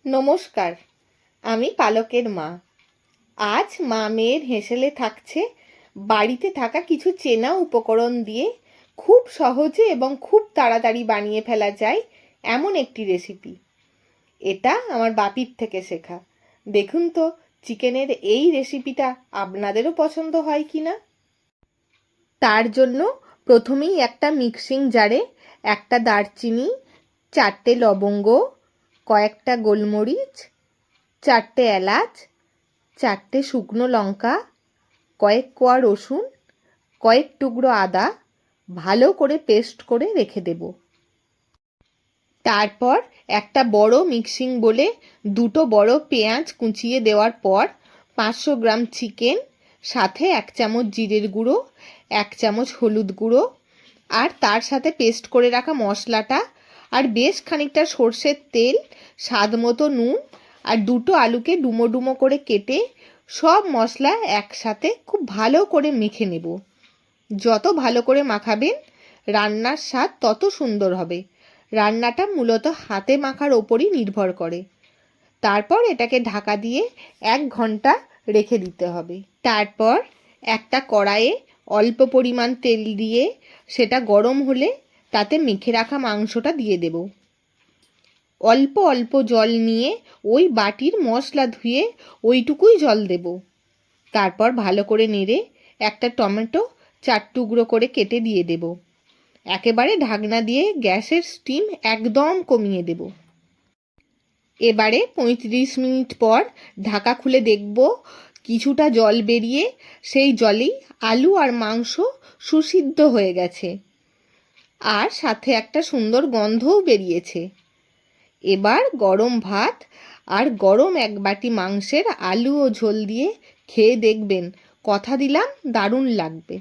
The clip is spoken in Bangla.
নমস্কার, আমি পালকের মা। আজ মা মেয়ের হেসেলে থাকছে বাড়িতে থাকা কিছু চেনা উপকরণ দিয়ে খুব সহজে এবং খুব তাড়াতাড়ি বানিয়ে ফেলা যায় এমন একটি রেসিপি। এটা আমার বাপির থেকে শেখা। দেখুন তো চিকেনের এই রেসিপিটা আপনাদেরও পছন্দ হয় কি না। তার জন্য প্রথমেই একটা মিক্সিং জারে একটা দারচিনি, 4টে লবঙ্গ, কয়েকটা গোলমরিচ, 4টে এলাচ, 4টে শুকনো লঙ্কা, কয়েক কোয়া রসুন, কয়েক টুকরো আদা ভালো করে পেস্ট করে রেখে দেব। তারপর একটা বড় মিক্সিং বোলে দুটো বড় পেঁয়াজ কুচিয়ে দেওয়ার পর 500 গ্রাম চিকেন, সাথে 1 চামচ জিরের গুঁড়ো, 1 চামচ হলুদ গুঁড়ো, আর তার সাথে পেস্ট করে রাখা মশলাটা, আর বেশ খানিকটা সর্ষের তেল, স্বাদ মতো নুন, আর দুটো আলুকে ডুমো ডুমো করে কেটে সব মশলা একসাথে খুব ভালো করে মেখে নেব। যত ভালো করে মাখাবেন রান্নার স্বাদ তত সুন্দর হবে। রান্নাটা মূলত হাতে মাখার ওপরই নির্ভর করে। তারপর এটাকে ঢাকা দিয়ে 1 ঘন্টা রেখে দিতে হবে। তারপর একটা কড়াইয়ে অল্প পরিমাণ তেল দিয়ে সেটা গরম হলে তাতে মেখে রাখা মাংসটা দিয়ে দেব। অল্প অল্প জল নিয়ে ওই বাটির মশলা ধুয়ে ওইটুকুই জল দেব। তারপর ভালো করে নেড়ে একটা টমেটো 4 টুকরো করে কেটে দিয়ে দেব। একেবারে ঢাকনা দিয়ে গ্যাসের স্টিম একদম কমিয়ে দেব। এবারে 35 মিনিট পর ঢাকা খুলে দেখব কিছুটা জল বেরিয়ে সেই জলেই আলু আর মাংস সুসিদ্ধ হয়ে গেছে, আর সাথে একটা সুন্দর গন্ধও বেরিয়েছে। এবার গরম ভাত আর গরম 1 বাটি মাংসের আলু ও ঝোল দিয়ে খেয়ে দেখবেন, কথা দিলাম দারুণ লাগবে।